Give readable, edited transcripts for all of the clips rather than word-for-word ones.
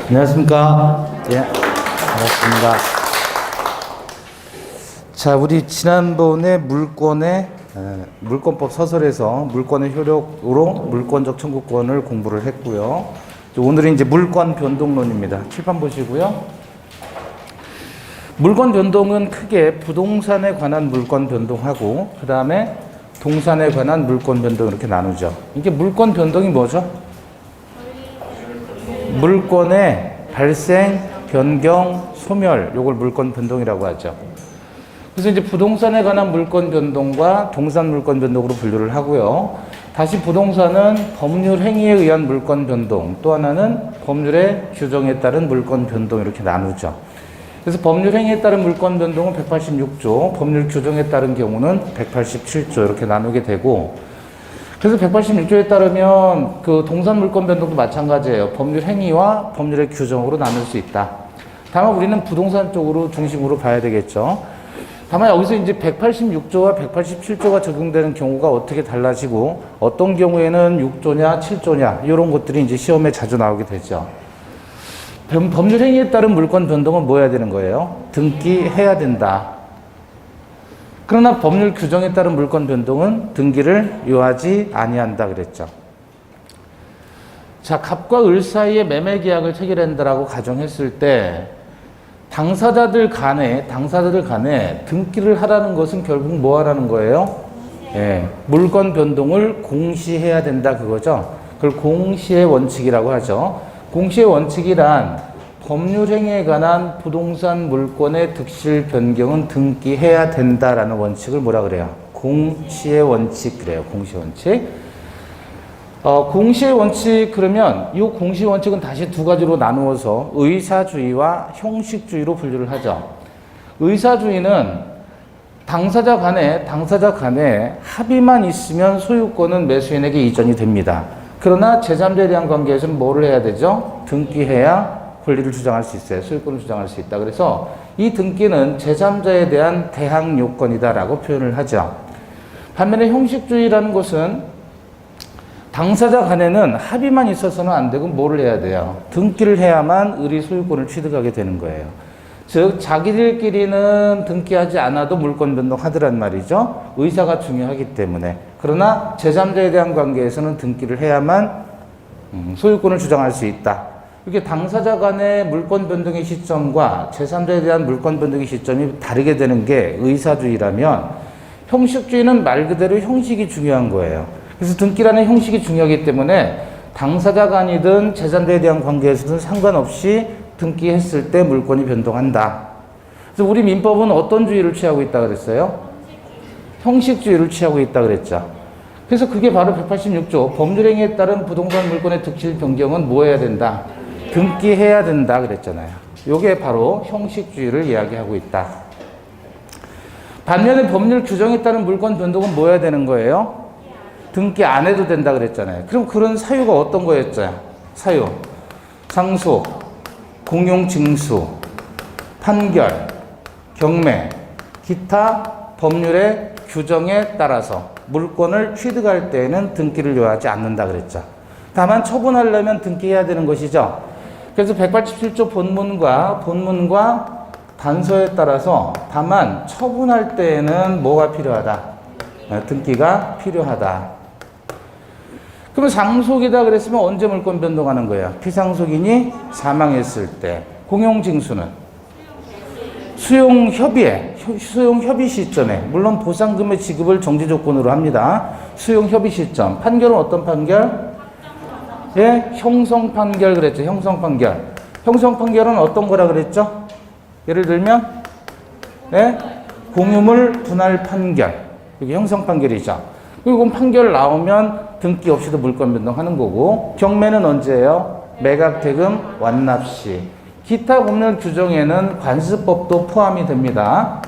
안녕하십니까. 예, 반갑습니다. 자, 우리 지난번에 물권법 서술에서 물권의 효력으로 물권적 청구권을 공부를 했고요. 오늘은 이제 물권 변동론입니다. 칠판 보시고요. 물권 변동은 크게 부동산에 관한 물권 변동하고 그 다음에 동산에 관한 물권 변동 이렇게 나누죠. 이게 물권 변동이 뭐죠? 물권의 발생, 변경, 소멸, 요걸 물권 변동이라고 하죠. 그래서 이제 부동산에 관한 물권 변동과 동산 물권 변동으로 분류를 하고요. 다시 부동산은 법률 행위에 의한 물권 변동, 또 하나는 법률의 규정에 따른 물권 변동 이렇게 나누죠. 그래서 법률 행위에 따른 물권 변동은 186조, 법률 규정에 따른 경우는 187조 이렇게 나누게 되고, 그래서 186조에 따르면 그 동산 물권 변동도 마찬가지예요. 법률 행위와 법률의 규정으로 나눌 수 있다. 다만 우리는 부동산 쪽으로 중심으로 봐야 되겠죠. 다만 여기서 이제 186조와 187조가 적용되는 경우가 어떻게 달라지고 어떤 경우에는 6조냐 7조냐 이런 것들이 이제 시험에 자주 나오게 되죠. 법률 행위에 따른 물권 변동은 뭐 해야 되는 거예요? 등기해야 된다. 그러나 법률 규정에 따른 물권 변동은 등기를 요하지 아니한다 그랬죠. 자, 갑과 을 사이에 매매 계약을 체결한다라고 가정했을 때 당사자들 간에 등기를 하라는 것은 결국 뭐 하라는 거예요? 예, 물권 변동을 공시해야 된다 그거죠. 그걸 공시의 원칙이라고 하죠. 공시의 원칙이란 법률 행위에 관한 부동산 물권의 득실 변경은 등기해야 된다라는 원칙을 뭐라 그래요? 공시의 원칙 그래요. 공시의 원칙. 공시의 원칙 그러면 이 공시의 원칙은 다시 두 가지로 나누어서 의사주의와 형식주의로 분류를 하죠. 의사주의는 당사자 간에 합의만 있으면 소유권은 매수인에게 이전이 됩니다. 그러나 제3자에 대한 관계에서는 뭐를 해야 되죠? 등기해야 권리를 주장할 수 있어요. 소유권을 주장할 수 있다. 그래서 이 등기는 제3자에 대한 대항 요건이다라고 표현을 하죠. 반면에 형식주의라는 것은 당사자 간에는 합의만 있어서는 안 되고 뭐를 해야 돼요? 등기를 해야만 을이 소유권을 취득하게 되는 거예요. 즉 자기들끼리는 등기하지 않아도 물권 변동하더란 말이죠. 의사가 중요하기 때문에. 그러나 제3자에 대한 관계에서는 등기를 해야만 소유권을 주장할 수 있다. 이렇게 당사자 간의 물권 변동의 시점과 제3자에 대한 물권 변동의 시점이 다르게 되는 게 의사주의라면 형식주의는 말 그대로 형식이 중요한 거예요. 그래서 등기라는 형식이 중요하기 때문에 당사자 간이든 제3자에 대한 관계에서든 상관없이 등기했을 때 물권이 변동한다. 그래서 우리 민법은 어떤 주의를 취하고 있다 그랬어요? 형식주의를 취하고 있다 그랬죠. 그래서 그게 바로 186조 법률 행위에 따른 부동산 물권의 득실 변경은 뭐 해야 된다? 등기해야 된다 그랬잖아요. 이게 바로 형식주의를 이야기하고 있다. 반면에 법률 규정에 따른 물권 변동은 뭐 해야 되는 거예요? 등기 안 해도 된다 그랬잖아요. 그럼 그런 사유가 어떤 거였죠? 사유, 상속, 공용징수, 판결, 경매, 기타 법률의 규정에 따라서 물권을 취득할 때에는 등기를 요하지 않는다 그랬죠. 다만 처분하려면 등기해야 되는 것이죠. 그래서 187조 본문과 단서에 따라서 다만 처분할 때에는 뭐가 필요하다? 등기가 필요하다. 그러면 상속이다 그랬으면 언제 물권 변동하는 거예요? 피상속인이 사망했을 때. 공용징수는 수용협의 시점에, 물론 보상금의 지급을 정지 조건으로 합니다. 수용협의 시점. 판결은 어떤 판결? 예, 형성판결 그랬죠. 형성판결. 형성판결은 어떤 거라 그랬죠? 예를 들면, 예, 공유물 분할 판결. 이게 형성판결이죠. 그리고 판결 나오면 등기 없이도 물권 변동하는 거고, 경매는 언제예요? 매각대금 완납 시. 기타 법률 규정에는 관습법도 포함이 됩니다.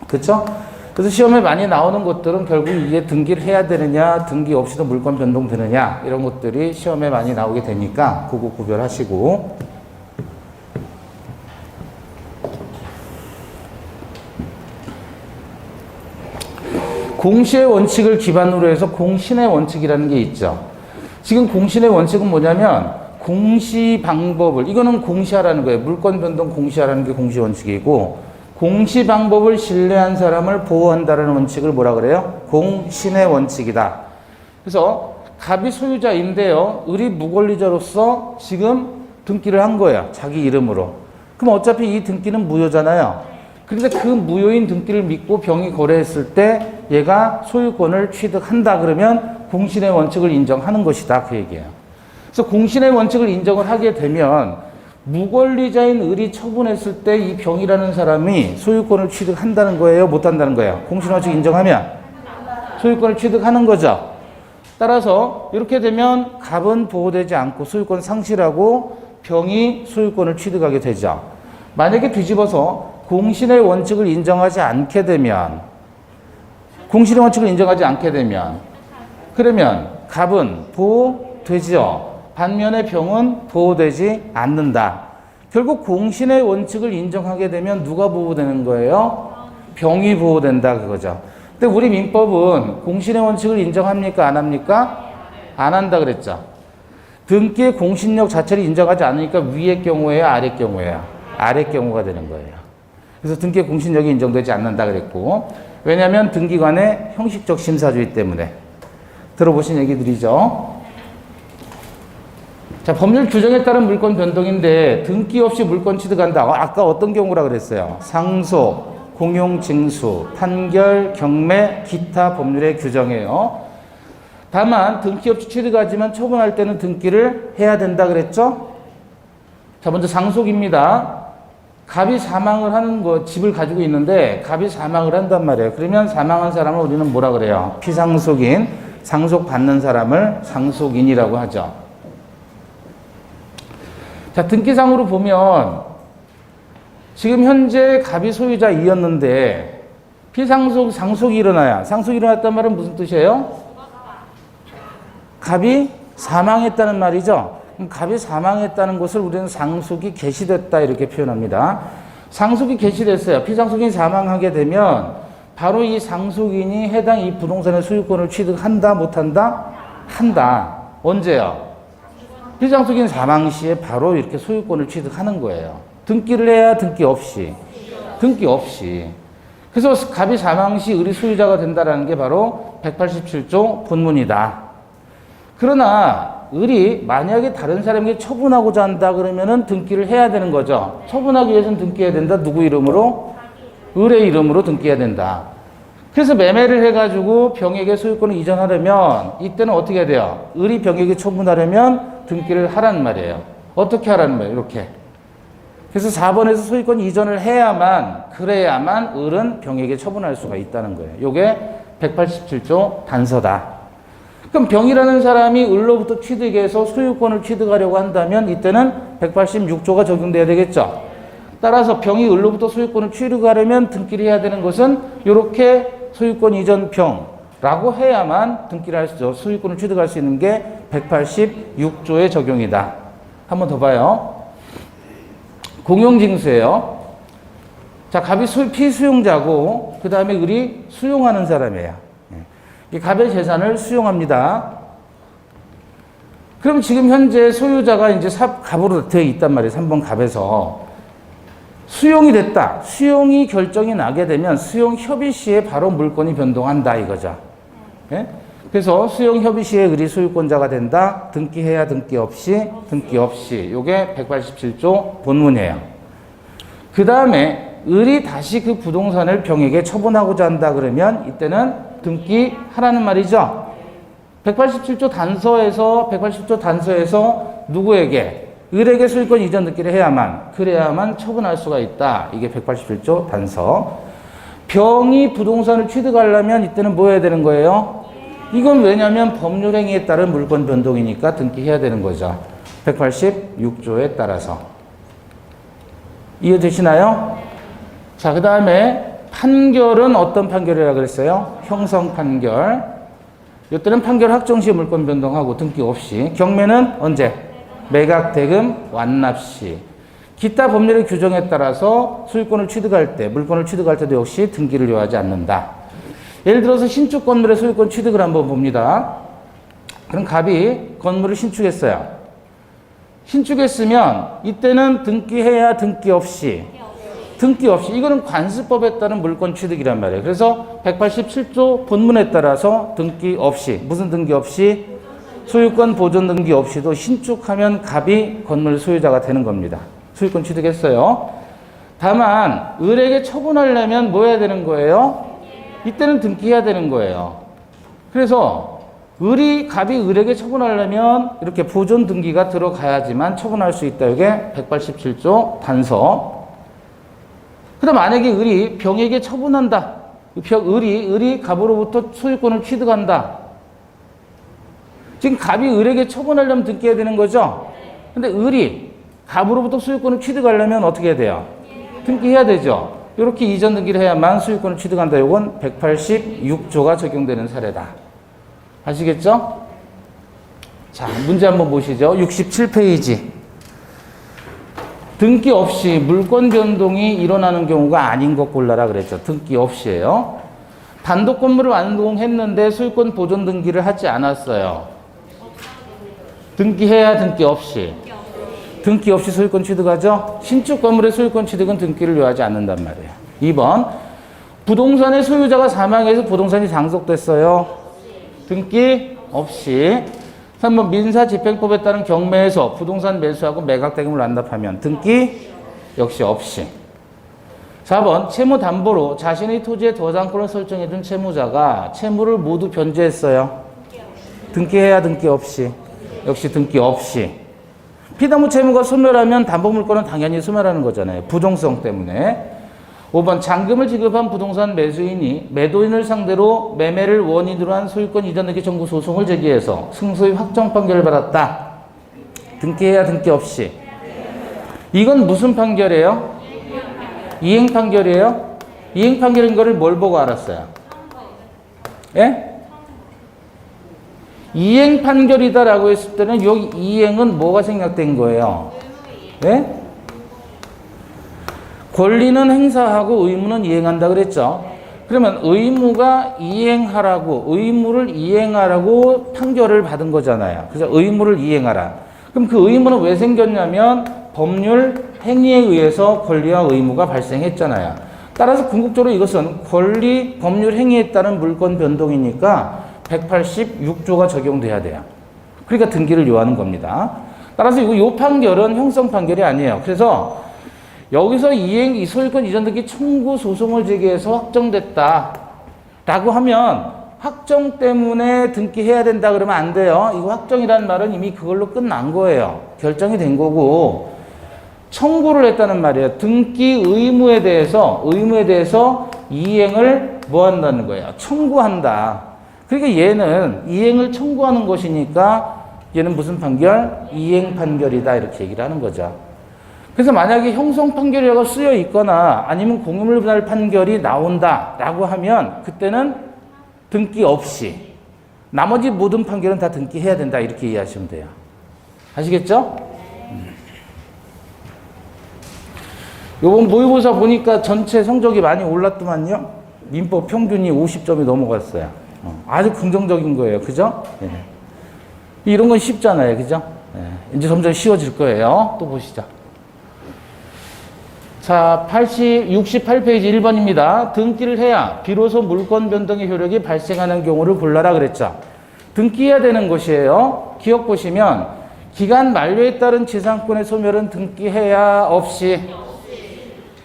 그쵸? 그래서 시험에 많이 나오는 것들은 결국 이게 등기를 해야 되느냐, 등기 없이도 물권 변동되느냐, 이런 것들이 시험에 많이 나오게 되니까 그거 구별하시고. 공시의 원칙을 기반으로 해서 공신의 원칙이라는 게 있죠. 지금 공신의 원칙은 뭐냐면 공시 방법을, 이거는 공시하라는 거예요. 물권 변동 공시하라는 게 공시 원칙이고, 공시 방법을 신뢰한 사람을 보호한다는 원칙을 뭐라 그래요? 공신의 원칙이다. 그래서 갑이 소유자인데요. 을이 무권리자로서 지금 등기를 한 거예요. 자기 이름으로. 그럼 어차피 이 등기는 무효잖아요. 그런데 그 무효인 등기를 믿고 병이 거래했을 때 얘가 소유권을 취득한다 그러면 공신의 원칙을 인정하는 것이다. 그 얘기예요. 그래서 공신의 원칙을 인정을 하게 되면 무권리자인 을이 처분했을 때 이 병이라는 사람이 소유권을 취득한다는 거예요? 못한다는 거예요? 공신의 원칙 인정하면 소유권을 취득하는 거죠. 따라서 이렇게 되면 갑은 보호되지 않고 소유권 상실하고 병이 소유권을 취득하게 되죠. 만약에 뒤집어서 공신의 원칙을 인정하지 않게 되면, 공신의 원칙을 인정하지 않게 되면, 그러면 갑은 보호되죠. 반면에 병은 보호되지 않는다. 결국 공신의 원칙을 인정하게 되면 누가 보호되는 거예요? 병이 보호된다 그거죠. 근데 우리 민법은 공신의 원칙을 인정합니까? 안 합니까? 안 한다 그랬죠. 등기의 공신력 자체를 인정하지 않으니까 위의 경우예요? 아래 경우예요? 아래 경우가 되는 거예요. 그래서 등기의 공신력이 인정되지 않는다 그랬고, 왜냐하면 등기관의 형식적 심사주의 때문에. 들어보신 얘기들이죠. 자, 법률 규정에 따른 물권 변동인데 등기 없이 물권 취득한다. 아까 어떤 경우라 그랬어요? 상속, 공용 징수, 판결, 경매, 기타 법률의 규정이에요. 다만 등기 없이 취득하지만 처분할 때는 등기를 해야 된다 그랬죠? 자, 먼저 상속입니다. 갑이 사망을 하는 거, 집을 가지고 있는데 갑이 사망을 한단 말이에요. 그러면 사망한 사람을 우리는 뭐라 그래요? 피상속인, 상속받는 사람을 상속인이라고 하죠. 자, 등기상으로 보면 지금 현재 갑이 소유자이었는데 피상속, 상속이 일어나야, 상속이 일어났단 말은 무슨 뜻이에요? 갑이 사망했다는 말이죠. 그럼 갑이 사망했다는 것을 우리는 상속이 개시됐다 이렇게 표현합니다. 상속이 개시됐어요. 피상속인이 사망하게 되면 바로 이 상속인이 해당 이 부동산의 소유권을 취득한다 못한다? 한다. 언제요? 피상속인 사망 시에 바로 이렇게 소유권을 취득하는 거예요. 등기를 해야 등기 없이. 등기 없이. 그래서 갑이 사망 시 을이 소유자가 된다는 게 바로 187조 본문이다. 그러나 을이 만약에 다른 사람에게 처분하고자 한다 그러면은 등기를 해야 되는 거죠. 처분하기 위해서는 등기해야 된다. 누구 이름으로? 을의 이름으로 등기해야 된다. 그래서 매매를 해가지고 병에게 소유권을 이전하려면 이때는 어떻게 해야 돼요? 을이 병에게 처분하려면 등기를 하라는 말이에요. 어떻게 하라는 말이에요? 이렇게. 그래서 4번에서 소유권 이전을 해야만, 그래야만 을은 병에게 처분할 수가 있다는 거예요. 요게 187조 단서다. 그럼 병이라는 사람이 을로부터 취득해서 소유권을 취득하려고 한다면 이때는 186조가 적용돼야 되겠죠. 따라서 병이 을로부터 소유권을 취득하려면 등기를 해야 되는 것은 이렇게 소유권 이전 병라고 해야만 등기를 할 수 있죠. 소유권을 취득할 수 있는 게 186조의 적용이다. 한 번 더 봐요. 공용징수예요. 자, 갑이 피수용자고 그 다음에 을이 수용하는 사람이에요. 이 갑의 재산을 수용합니다. 그럼 지금 현재 소유자가 이제 갑으로 되어 있단 말이에요. 3번 갑에서. 수용이 됐다. 수용이 결정이 나게 되면 수용 협의 시에 바로 물권이 변동한다 이거죠. 예? 그래서 수용 협의 시에 을이 소유권자가 된다. 등기해야 등기 없이, 등기 없이. 요게 187조 본문이에요. 그 다음에 을이 다시 그 부동산을 병에게 처분하고자 한다 그러면 이때는 등기하라는 말이죠. 187조 단서에서 누구에게? 을에게 소유권 이전 등기를 해야만, 그래야만 처분할 수가 있다. 이게 187조 단서. 병이 부동산을 취득하려면 이때는 뭐 해야 되는 거예요? 이건 왜냐하면 법률행위에 따른 물권 변동이니까 등기해야 되는 거죠. 186조에 따라서. 이해되시나요? 자, 그 다음에 판결은 어떤 판결이라고 그랬어요? 형성 판결. 이때는 판결 확정 시 물권 변동하고 등기 없이. 경매는 언제? 매각, 대금, 완납 시. 기타 법률의 규정에 따라서 소유권을 취득할 때, 물권을 취득할 때도 역시 등기를 요하지 않는다. 예를 들어서 신축 건물의 소유권 취득을 한번 봅니다. 그럼 갑이 건물을 신축했어요. 신축했으면 이때는 등기해야 등기 없이. 등기 없이. 이거는 관습법에 따른 물권 취득이란 말이에요. 그래서 187조 본문에 따라서 등기 없이. 무슨 등기 없이? 소유권 보존 등기 없이도 신축하면 갑이 건물 소유자가 되는 겁니다. 소유권 취득했어요. 다만 을에게 처분하려면 뭐 해야 되는 거예요? 이때는 등기해야 되는 거예요. 그래서 갑이 을에게 처분하려면 이렇게 보존 등기가 들어가야지만 처분할 수 있다. 이게 187조 단서. 그다음 만약에 을이 병에게 처분한다. 을이 갑으로부터 소유권을 취득한다. 지금 갑이 을에게 처분하려면 등기해야 되는 거죠? 근데 을이 갑으로부터 소유권을 취득하려면 어떻게 해야 돼요? 등기해야 되죠. 이렇게 이전 등기를 해야만 소유권을 취득한다. 이건 186조가 적용되는 사례다. 아시겠죠? 자, 문제 한번 보시죠. 67페이지. 등기 없이 물권 변동이 일어나는 경우가 아닌 것 골라라 그랬죠. 등기 없이예요. 단독 건물을 완공했는데 소유권 보존 등기를 하지 않았어요. 등기해야 등기 없이. 등기 없이 소유권 취득하죠? 신축 건물의 소유권 취득은 등기를 요하지 않는단 말이에요. 2번. 부동산의 소유자가 사망해서 부동산이 상속됐어요. 등기 없이. 3번. 민사집행법에 따른 경매에서 부동산 매수하고 매각대금을 납납하면 등기 역시 없이. 4번. 채무담보로 자신의 토지의 도장권을 설정해준 채무자가 채무를 모두 변제했어요. 등기해야 등기 없이. 역시 등기 없이. 피담보 채무가 소멸하면 담보물권은 당연히 소멸하는 거잖아요. 부정성 때문에. 5번. 잔금을 지급한 부동산 매수인이 매도인을 상대로 매매를 원인으로 한 소유권 이전 등기 청구 소송을 제기해서 승소의 확정 판결을 받았다. 등기해야 등기 없이. 이건 무슨 판결이에요? 이행 판결이에요? 이행 판결인 거를 뭘 보고 알았어요? 예? 이행 판결이다라고 했을 때는 여기 이행은 뭐가 생략된 거예요? 예? 권리는 행사하고 의무는 이행한다 그랬죠? 그러면 의무를 이행하라고 판결을 받은 거잖아요. 그래서 의무를 이행하라. 그럼 그 의무는 왜 생겼냐면 법률 행위에 의해서 권리와 의무가 발생했잖아요. 따라서 궁극적으로 이것은 법률 행위에 따른 물권 변동이니까 186조가 적용돼야 돼요. 그러니까 등기를 요하는 겁니다. 따라서 이 판결은 형성 판결이 아니에요. 그래서 여기서 이 소유권 이전 등기 청구 소송을 제기해서 확정됐다 라고 하면 확정 때문에 등기해야 된다 그러면 안 돼요. 이거 확정이라는 말은 이미 그걸로 끝난 거예요. 결정이 된 거고 청구를 했다는 말이에요. 등기 의무에 대해서 이행을 뭐 한다는 거예요? 청구한다. 그러니까 얘는 이행을 청구하는 것이니까 얘는 무슨 판결? 이행 판결이다 이렇게 얘기를 하는 거죠. 그래서 만약에 형성 판결이라고 쓰여 있거나 아니면 공유물 분할 판결이 나온다라고 하면 그때는 등기 없이 나머지 모든 판결은 다 등기해야 된다 이렇게 이해하시면 돼요. 아시겠죠? 요번 모의고사 보니까 전체 성적이 많이 올랐더만요. 민법 평균이 50점이 넘어갔어요. 아주 긍정적인 거예요. 그죠? 네. 이런 건 쉽잖아요. 그죠? 네. 이제 점점 쉬워질 거예요. 또 보시죠. 자, 68페이지 1번입니다. 등기를 해야 비로소 물권 변동의 효력이 발생하는 경우를 골라라 그랬죠. 등기해야 되는 것이에요. 기억 보시면 기간 만료에 따른 지상권의 소멸은 등기해야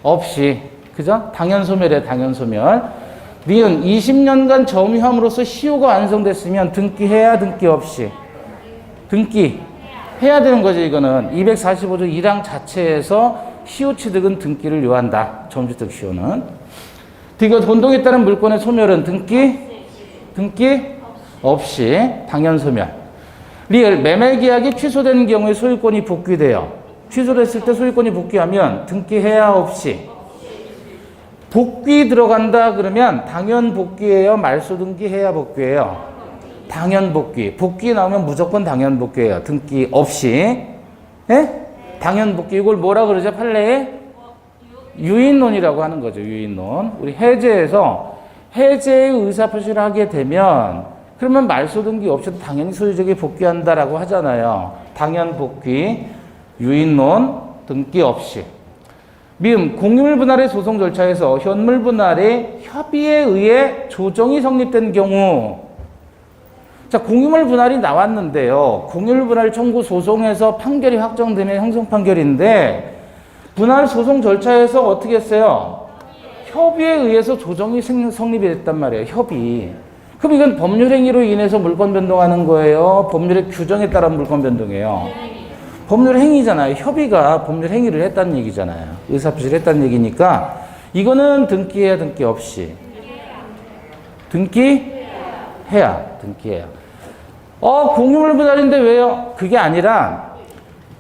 없이. 그죠? 당연 소멸이에요. 당연 소멸. 니은 20년간 점유함으로써 시효가 완성됐으면 등기해야 등기 없이. 등기해야 되는 거죠. 이거는 245조 1항 자체에서 시효 취득은 등기를 요한다. 점주득 시효는. 이거 변동에 따른 물권의 소멸은 등기 없이 당연 소멸. 리을 매매 계약이 취소된 경우에 소유권이 복귀돼요. 취소됐을 때 소유권이 복귀하면 등기해야 없이. 복귀 들어간다 그러면 당연 복귀예요. 말소 등기해야 복귀예요. 당연 복귀. 복귀 나오면 무조건 당연 복귀예요. 등기 없이. 예? 당연 복귀. 이걸 뭐라 그러죠? 판례에 유인론이라고 하는 거죠. 유인론. 우리 해제에서 해제의 의사표시를 하게 되면 그러면 말소 등기 없이도 당연히 소유자에게 복귀한다라고 하잖아요. 당연 복귀. 유인론 등기 없이. 미음 공유물 분할의 소송 절차에서 현물 분할의 협의에 의해 조정이 성립된 경우. 자, 공유물 분할이 나왔는데요. 공유물 분할 청구 소송에서 판결이 확정되면 형성 판결인데 분할 소송 절차에서 어떻게 했어요? 협의에 의해서 조정이 성립이 됐단 말이에요. 협의. 그럼 이건 법률 행위로 인해서 물권 변동하는 거예요? 법률의 규정에 따른 물권 변동이에요? 법률 행위잖아요. 협의가 법률 행위를 했다는 얘기잖아요. 의사표시를 했다는 얘기니까 이거는 등기해야 등기 없이? 등기해야. 등기해야. 공유물 분할인데 왜요? 그게 아니라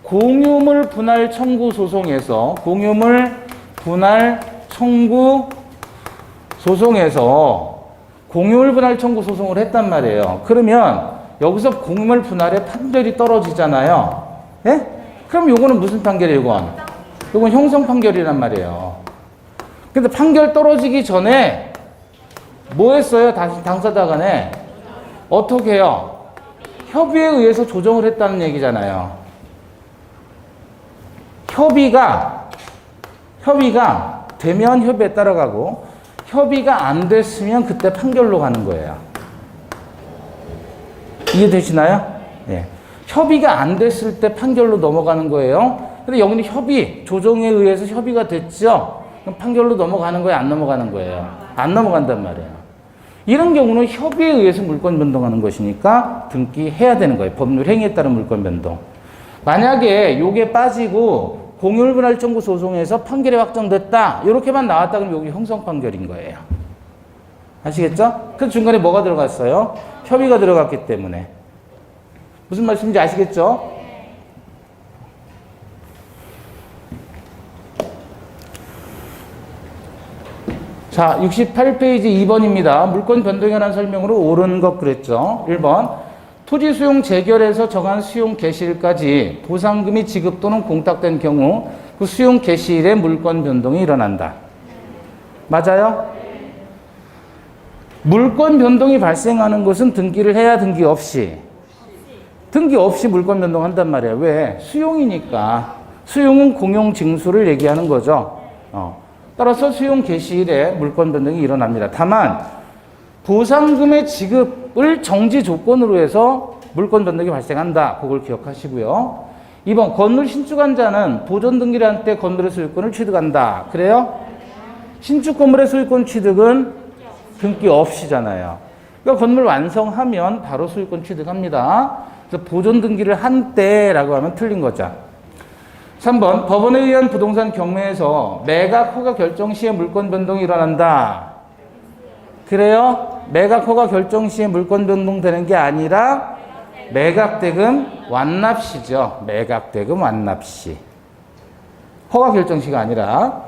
공유물 분할 청구 소송에서 공유물 분할 청구 소송에서 공유물 분할 청구 소송을 했단 말이에요. 그러면 여기서 공유물 분할의 판결이 떨어지잖아요. 예? 그럼 요거는 무슨 판결이에요, 이건? 이건 형성 판결이란 말이에요. 근데 판결 떨어지기 전에 뭐 했어요? 다시 당사자 간에 어떻게 해요? 협의에 의해서 조정을 했다는 얘기잖아요. 협의가 되면 협의에 따라가고 협의가 안 됐으면 그때 판결로 가는 거예요. 이해되시나요? 네. 협의가 안 됐을 때 판결로 넘어가는 거예요. 근데 여기는 협의, 조정에 의해서 협의가 됐죠? 그럼 판결로 넘어가는 거예요? 안 넘어가는 거예요? 안 넘어간단 말이에요. 이런 경우는 협의에 의해서 물권 변동하는 것이니까 등기해야 되는 거예요. 법률 행위에 따른 물권 변동. 만약에 요게 빠지고 공유물 분할 청구 소송에서 판결이 확정됐다. 이렇게만 나왔다 그러면 여기 형성 판결인 거예요. 아시겠죠? 그 중간에 뭐가 들어갔어요? 협의가 들어갔기 때문에. 무슨 말씀인지 아시겠죠? 자, 68페이지 2번입니다. 물권 변동에 관한 설명으로 옳은 것 그랬죠. 1번. 토지 수용 재결에서 정한 수용 개시일까지 보상금이 지급 또는 공탁된 경우 그 수용 개시일에 물권 변동이 일어난다. 맞아요? 물권 변동이 발생하는 것은 등기를 해야 등기 없이? 등기 없이 물권 변동한단 말이에요. 왜? 수용이니까. 수용은 공용 징수를 얘기하는 거죠. 따라서 수용 개시일에 물권 변동이 일어납니다. 다만 보상금의 지급을 정지 조건으로 해서 물권 변동이 발생한다. 그걸 기억하시고요. 2번 건물 신축한 자는 보존 등기를 한 때 건물의 소유권을 취득한다. 그래요? 신축 건물의 소유권 취득은 등기 없이잖아요. 그러니까 건물 완성하면 바로 소유권 취득합니다. 그래서 보존 등기를 한 때라고 하면 틀린 거죠. 3번 법원에 의한 부동산 경매에서 매각 허가 결정 시에 물권 변동이 일어난다. 그래요? 매각 허가 결정 시에 물권 변동되는 게 아니라 매각대금 완납시죠. 매각대금 완납시. 허가 결정 시가 아니라.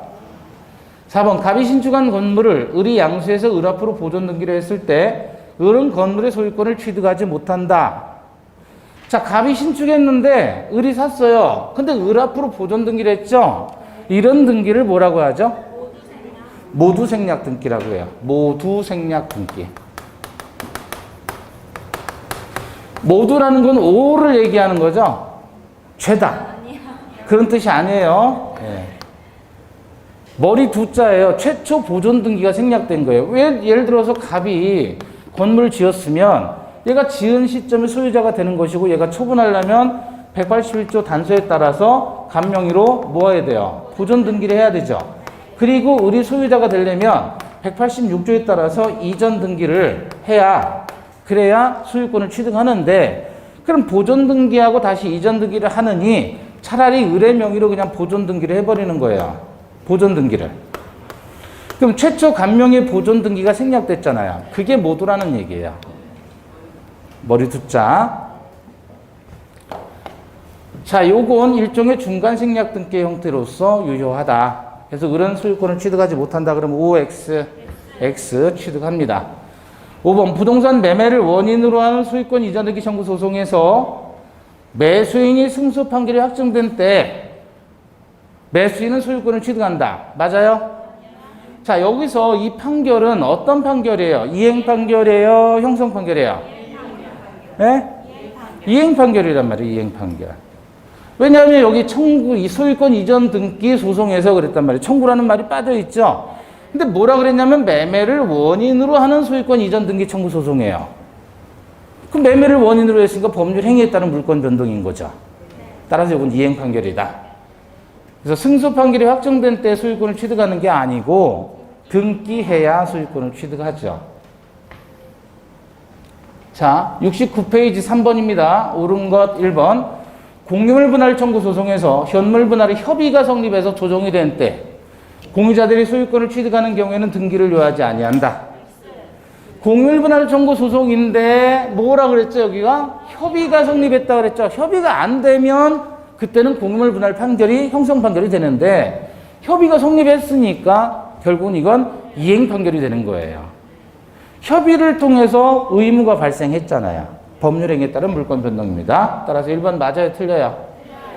4번 갑이 신축한 건물을 을이 양수해서 을 앞으로 보존 등기를 했을 때 을은 건물의 소유권을 취득하지 못한다. 자, 갑이 신축했는데 을이 샀어요. 근데 을 앞으로 보존 등기를 했죠? 이런 등기를 뭐라고 하죠? 모두 생략 등기라고 해요. 모두 생략 등기. 모두라는 건 오를 얘기하는 거죠? 죄다. 그런 뜻이 아니에요. 네. 머리 두 자예요. 최초 보존 등기가 생략된 거예요. 왜 예를 들어서 갑이 건물을 지었으면 얘가 지은 시점에 소유자가 되는 것이고 얘가 처분하려면 181조 단서에 따라서 갑명의로 뭐 해야 돼요? 보존 등기를 해야 되죠. 그리고 을이 소유자가 되려면 186조에 따라서 이전 등기를 해야 그래야 소유권을 취득하는데 그럼 보존 등기하고 다시 이전 등기를 하느니 차라리 을의 명의로 그냥 보존 등기를 해버리는 거예요. 보존 등기를. 그럼 최초 갑명의 보존 등기가 생략됐잖아요. 그게 모두라는 얘기예요. 머리 두 자. 자, 요건 일종의 중간 생략 등기 형태로서 유효하다. 그래서 을은 소유권을 취득하지 못한다. 그러면 OX, X 취득합니다. 5번 부동산 매매를 원인으로 하는 소유권 이전 등기 청구 소송에서 매수인이 승소 판결이 확정된 때 매수인은 소유권을 취득한다. 맞아요? 자, 여기서 이 판결은 어떤 판결이에요? 이행 판결이에요? 형성 판결이에요? 네? 이행 판결이란 말이에요. 이행 판결. 왜냐하면 여기 청구, 이 소유권 이전 등기 소송에서 그랬단 말이에요. 청구라는 말이 빠져있죠. 근데 뭐라 그랬냐면 매매를 원인으로 하는 소유권 이전 등기 청구 소송이에요. 그럼 매매를 원인으로 했으니까 법률 행위에 따른 물권 변동인 거죠. 따라서 이건 이행 판결이다. 그래서 승소 판결이 확정된 때 소유권을 취득하는 게 아니고 등기해야 소유권을 취득하죠. 자, 69페이지 3번입니다. 옳은 것 1번. 공유물 분할 청구 소송에서 현물 분할의 협의가 성립해서 조정이 된 때 공유자들이 소유권을 취득하는 경우에는 등기를 요하지 아니한다. 공유물 분할 청구 소송인데 뭐라 그랬죠? 여기가 협의가 성립했다 그랬죠. 협의가 안 되면 그때는 공유물 분할 판결이 형성 판결이 되는데 협의가 성립했으니까 결국은 이건 이행 판결이 되는 거예요. 협의를 통해서 의무가 발생했잖아요. 법률행위에 따른 물권 변동입니다. 따라서 1번 맞아요? 틀려요?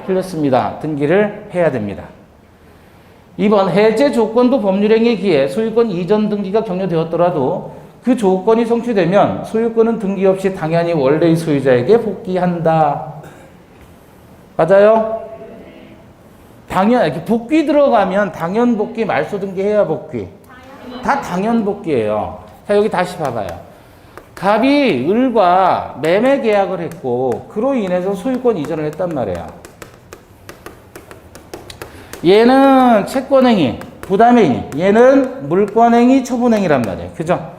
틀렸습니다. 등기를 해야 됩니다. 2번 해제 조건도 법률행위에 기해 소유권 이전 등기가 격려되었더라도 그 조건이 성취되면 소유권은 등기 없이 당연히 원래의 소유자에게 복귀한다. 맞아요? 당연, 이렇게 복귀 들어가면 당연 복귀, 말소 등기 해야 복귀. 다 당연 복귀예요. 자, 여기 다시 봐봐요. 갑이 을과 매매 계약을 했고 그로 인해서 소유권 이전을 했단 말이야. 얘는 채권행위, 부담행위, 얘는 물권행위, 처분행위란 말이에요. 그죠?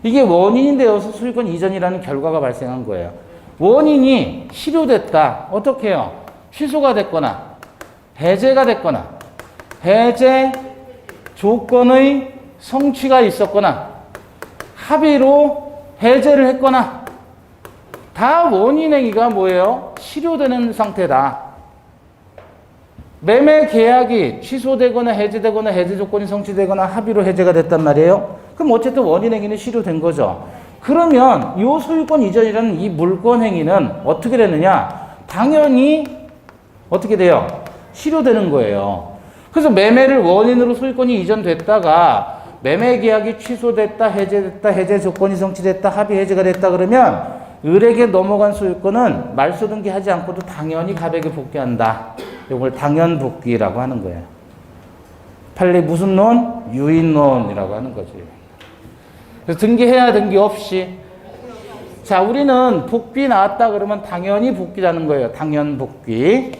이게 원인이 되어서 소유권 이전이라는 결과가 발생한 거예요. 원인이 실효됐다. 어떻게 해요? 취소가 됐거나 해제가 됐거나 해제 조건의 성취가 있었거나 합의로 해제를 했거나 다 원인행위가 뭐예요? 실효되는 상태다. 매매 계약이 취소되거나 해제되거나 해제 조건이 성취되거나 합의로 해제가 됐단 말이에요. 그럼 어쨌든 원인행위는 실효된 거죠. 그러면 이 소유권 이전이라는 이 물권행위는 어떻게 되느냐? 당연히 어떻게 돼요? 실효되는 거예요. 그래서 매매를 원인으로 소유권이 이전됐다가 매매 계약이 취소됐다, 해제됐다, 해제 조건이 성취됐다, 합의 해제가 됐다 그러면 을에게 넘어간 소유권은 말소 등기하지 않고도 당연히 갑에게 복귀한다. 이걸 당연 복귀라고 하는 거예요. 판례 무슨 논? 유인론이라고 하는 거지. 그래서 등기해야 등기 없이. 자, 우리는 복귀 나왔다 그러면 당연히 복귀라는 거예요. 당연 복귀.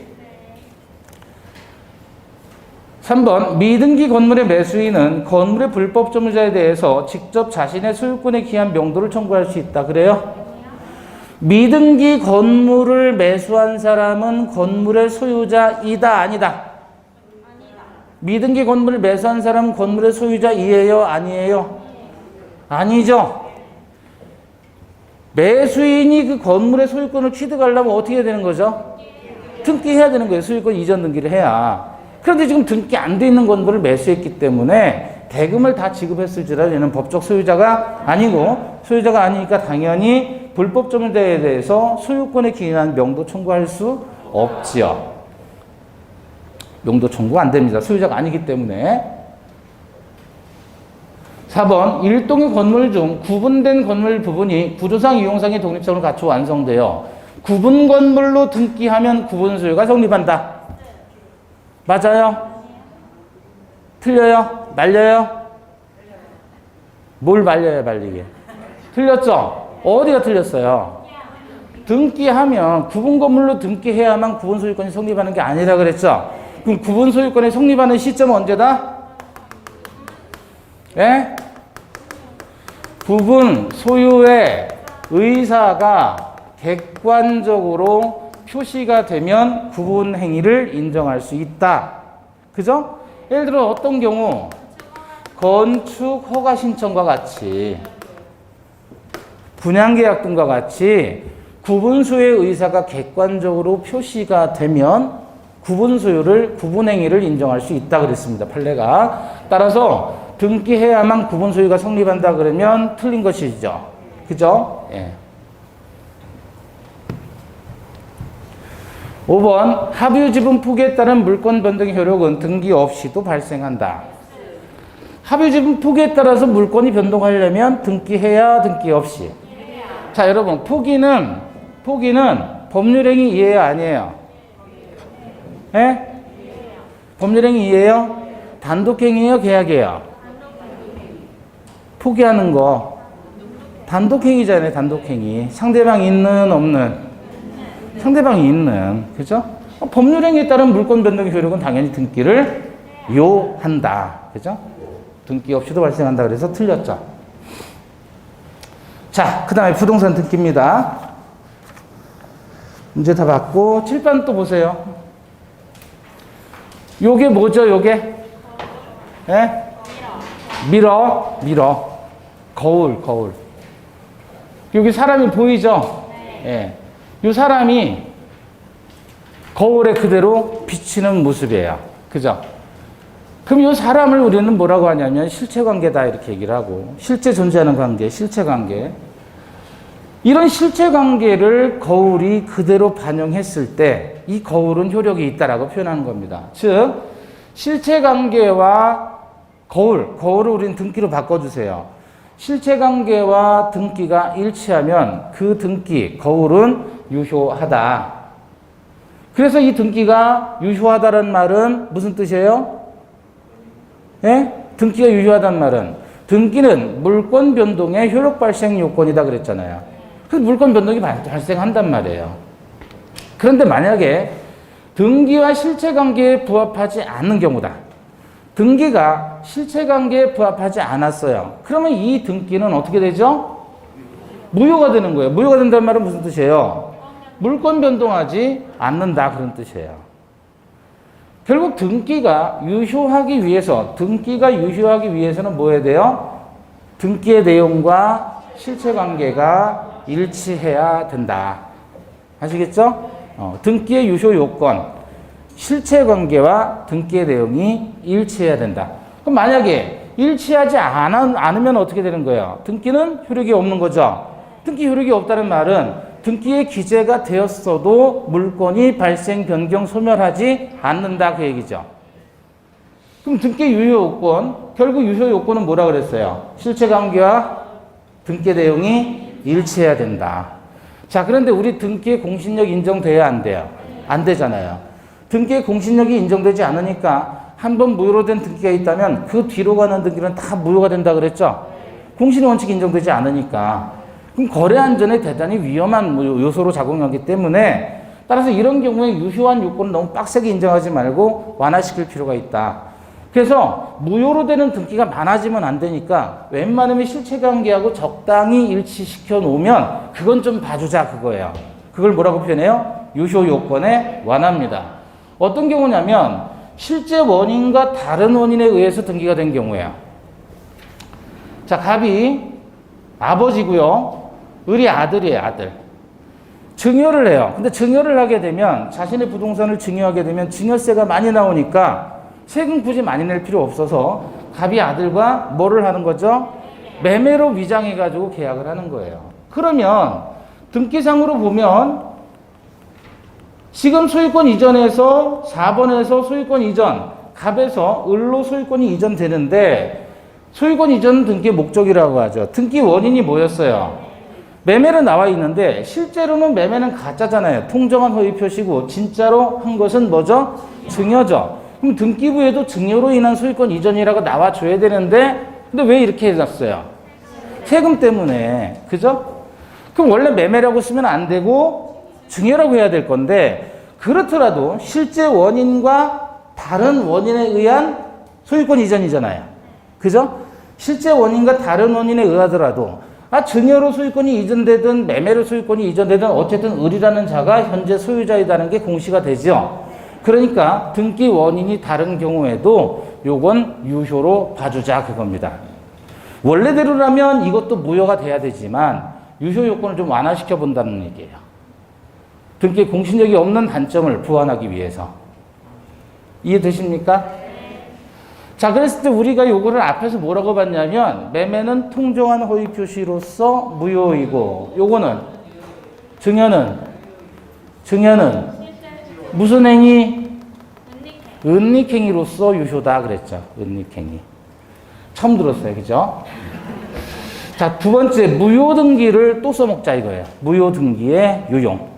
3번 미등기 건물의 매수인은 건물의 불법 점유자에 대해서 직접 자신의 소유권에 기한 명도를 청구할 수 있다. 그래요? 미등기 건물을 매수한 사람은 건물의 소유자이다. 아니다? 미등기 건물을 매수한 사람은 건물의 소유자이에요? 아니에요? 아니죠. 매수인이 그 건물의 소유권을 취득하려면 어떻게 해야 되는 거죠? 등기해야 되는 거예요. 소유권 이전 등기를 해야. 그런데 지금 등기 안 돼 있는 건물을 매수했기 때문에 대금을 다 지급했을지라도 얘는 법적 소유자가 아니고 소유자가 아니니까 당연히 불법 점유자에 대해서 소유권에 기인한 명도 청구할 수 없지요. 명도 청구 안 됩니다. 소유자가 아니기 때문에. 4번 일동의 건물 중 구분된 건물 부분이 구조상 이용상의 독립성을 갖추어 완성되어 구분 건물로 등기하면 구분 소유가 성립한다. 맞아요? 틀려요? 말려요? 뭘 말려요, 말리게? 틀렸죠? 어디가 틀렸어요? 등기하면 구분 건물로 등기해야만 구분 소유권이 성립하는 게 아니라 그랬죠? 그럼 구분 소유권이 성립하는 시점은 언제다? 예? 구분 소유의 의사가 객관적으로 표시가 되면 구분 행위를 인정할 수 있다. 그죠? 예를 들어 어떤 경우 건축 허가 신청과 같이 분양계약 등과 같이 구분 소유의 의사가 객관적으로 표시가 되면 구분 소유를 구분 행위를 인정할 수 있다 그랬습니다. 판례가. 따라서 등기해야만 구분 소유가 성립한다 그러면 틀린 것이죠. 그죠? 예. 5번 합유 지분 포기에 따른 물권 변동의 효력은 등기 없이도 발생한다. 합유 지분 포기에 따라서 물권이 변동하려면 등기해야 등기 없이. 자, 여러분 포기는 법률행위 이해야 아니에요? 예? 법률행위예요? 단독행위예요? 계약이에요? 포기하는 거. 단독행위잖아요, 단독행위. 상대방이 있는, 없는? 상대방이 있는. 그죠? 법률행위에 따른 물권 변동의 효력은 당연히 등기를 요한다. 그죠? 등기 없이도 발생한다. 그래서 틀렸죠. 자, 그 다음에 부동산 등기입니다. 문제 다 봤고, 칠판 또 보세요. 요게 뭐죠, 요게? 예? 미러. 거울. 여기 사람이 보이죠? 예. 요 사람이 거울에 그대로 비치는 모습이에요. 그죠? 그럼 이 사람을 우리는 뭐라고 하냐면 실체관계다 이렇게 얘기를 하고, 실제 존재하는 관계, 실체관계. 이런 실체관계를 거울이 그대로 반영했을 때 이 거울은 효력이 있다라고 표현하는 겁니다. 즉 실체관계와 거울을 우리는 등기로 바꿔주세요. 실체관계와 등기가 일치하면 그 등기, 거울은 유효하다. 그래서 이 등기가 유효하다는 말은 무슨 뜻이에요? 예? 등기가 유효하다는 말은 등기는 물권 변동의 효력 발생 요건이다 그랬잖아요. 그래서 물권 변동이 발생한단 말이에요. 그런데 만약에 등기와 실체관계에 부합하지 않는 경우다. 등기가 실체관계에 부합하지 않았어요. 그러면 이 등기는 어떻게 되죠? 무효가 되는 거예요. 무효가 된다는 말은 무슨 뜻이에요? 물권 변동하지 않는다 그런 뜻이에요. 결국 등기가 유효하기 위해서는 뭐 해야 돼요? 등기의 내용과 실체관계가 일치해야 된다. 아시겠죠? 등기의 유효 요건, 실체관계와 등기의 내용이 일치해야 된다. 그럼 만약에 일치하지 않으면 어떻게 되는 거예요? 등기는 효력이 없는 거죠. 등기 효력이 없다는 말은 등기에 기재가 되었어도 물권이 발생, 변경, 소멸하지 않는다 그 얘기죠. 그럼 등기 유효 요건, 결국 유효 요건은 뭐라 그랬어요? 실체관계와 등기 내용이 일치해야 된다. 자, 그런데 우리 등기의 공신력 인정돼야 안 돼요? 안 되잖아요. 등기의 공신력이 인정되지 않으니까 한 번 무효로 된 등기가 있다면 그 뒤로 가는 등기는 다 무효가 된다 그랬죠? 공신 원칙이 인정되지 않으니까. 그럼 거래 안전에 대단히 위험한 요소로 작용하기 때문에 따라서 이런 경우에 유효한 요건을 너무 빡세게 인정하지 말고 완화시킬 필요가 있다. 그래서 무효로 되는 등기가 많아지면 안 되니까 웬만하면 실체관계하고 적당히 일치시켜 놓으면 그건 좀 봐주자 그거예요. 그걸 뭐라고 표현해요? 유효 요건의 완화입니다. 어떤 경우냐면 실제 원인과 다른 원인에 의해서 등기가 된 경우예요. 자, 갑이 아버지고요. 을이 아들이에요, 아들. 증여를 해요. 근데 증여를 하게 되면 자신의 부동산을 증여하게 되면 증여세가 많이 나오니까 세금 굳이 많이 낼 필요 없어서 갑이 아들과 뭐를 하는 거죠? 매매로 위장해가지고 계약을 하는 거예요. 그러면 등기상으로 보면 지금 소유권 이전에서 4번에서 소유권 이전, 갑에서 을로 소유권이 이전되는데 소유권 이전은 등기의 목적이라고 하죠. 등기 원인이 뭐였어요? 매매로 나와 있는데 실제로는 매매는 가짜잖아요. 통정한 허위 표시고 진짜로 한 것은 뭐죠? 증여죠. 그럼 등기부에도 증여로 인한 소유권 이전이라고 나와줘야 되는데 근데 왜 이렇게 해놨어요? 세금 때문에. 그죠? 그럼 원래 매매라고 쓰면 안 되고 증여라고 해야 될 건데 그렇더라도 실제 원인과 다른 원인에 의한 소유권 이전이잖아요. 그죠? 실제 원인과 다른 원인에 의하더라도 증여로 소유권이 이전되든 매매로 소유권이 이전되든 어쨌든 을이라는 자가 현재 소유자이다는 게 공시가 되죠. 그러니까 등기 원인이 다른 경우에도 요건 유효로 봐주자 그겁니다. 원래대로라면 이것도 무효가 돼야 되지만 유효 요건을 좀 완화시켜 본다는 얘기예요. 등기 공신력이 없는 단점을 보완하기 위해서. 이해되십니까? 자, 그랬을 때 우리가 요거를 앞에서 뭐라고 봤냐면 매매는 통정한 허위 표시로서 무효이고 요거는 증여는 무슨 행위? 은닉행위로서 유효다 그랬죠. 은닉행위. 처음 들었어요. 그죠? 자, 두 번째 무효등기를 또 써먹자 이거예요. 무효등기의 유용.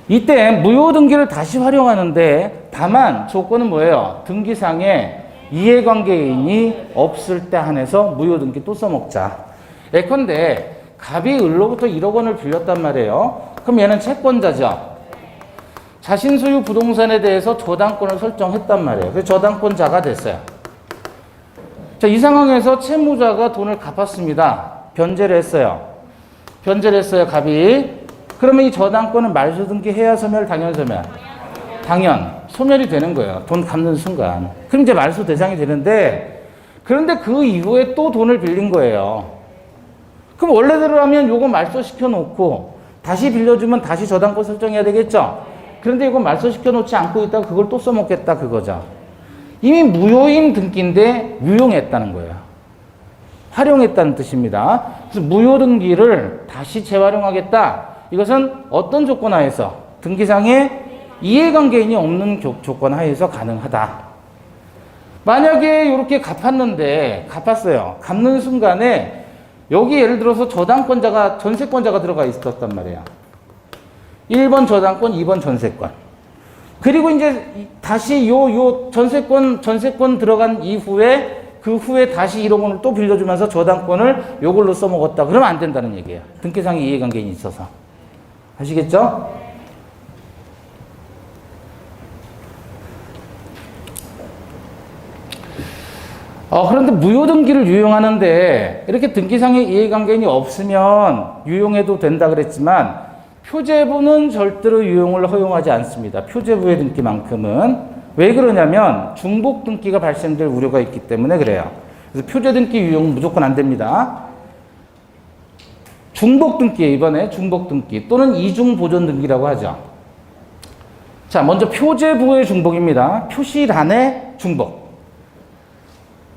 이때 무효 등기를 다시 활용하는데 다만 조건은 뭐예요? 등기상에 이해관계인이 없을 때 한해서 무효 등기 또 써먹자. 예컨대 갑이 을로부터 1억 원을 빌렸단 말이에요. 그럼 얘는 채권자죠. 자신 소유 부동산에 대해서 저당권을 설정했단 말이에요. 그래서 저당권자가 됐어요. 자, 이 상황에서 채무자가 돈을 갚았습니다. 변제를 했어요. 변제를 했어요, 갑이. 그러면 이 저당권은 말소 등기해야 소멸, 당연 소멸? 당연. 소멸이 되는 거예요. 돈 갚는 순간. 그럼 이제 말소 대상이 되는데, 그런데 그 이후에 또 돈을 빌린 거예요. 그럼 원래대로 하면 요거 말소시켜 놓고 다시 빌려주면 다시 저당권 설정해야 되겠죠? 그런데 이거 말소시켜 놓지 않고 있다가 그걸 또 써먹겠다 그거죠. 이미 무효인 등기인데 유용했다는 거예요. 활용했다는 뜻입니다. 그래서 무효 등기를 다시 재활용하겠다. 이것은 어떤 조건 하에서? 등기상에 이해관계인이 없는 조건 하에서 가능하다. 만약에 이렇게 갚았어요. 갚는 순간에 여기 예를 들어서 저당권자가, 전세권자가 들어가 있었단 말이에요. 1번 저당권, 2번 전세권. 그리고 이제 다시 요 전세권 들어간 이후에 그 후에 다시 1억 원을 또 빌려주면서 저당권을 요걸로 써먹었다. 그러면 안 된다는 얘기예요. 등기상의 이해관계인이 있어서. 아시겠죠? 그런데 무효등기를 유용하는데 이렇게 등기상의 이해관계인이 없으면 유용해도 된다 그랬지만 표제부는 절대로 유용을 허용하지 않습니다. 표제부의 등기만큼은. 왜 그러냐면 중복 등기가 발생될 우려가 있기 때문에 그래요. 그래서 표제 등기 유용은 무조건 안 됩니다. 중복 등기에 이번에 중복 등기 또는 이중 보존 등기라고 하죠. 자, 먼저 표제부의 중복입니다. 표시란의 중복.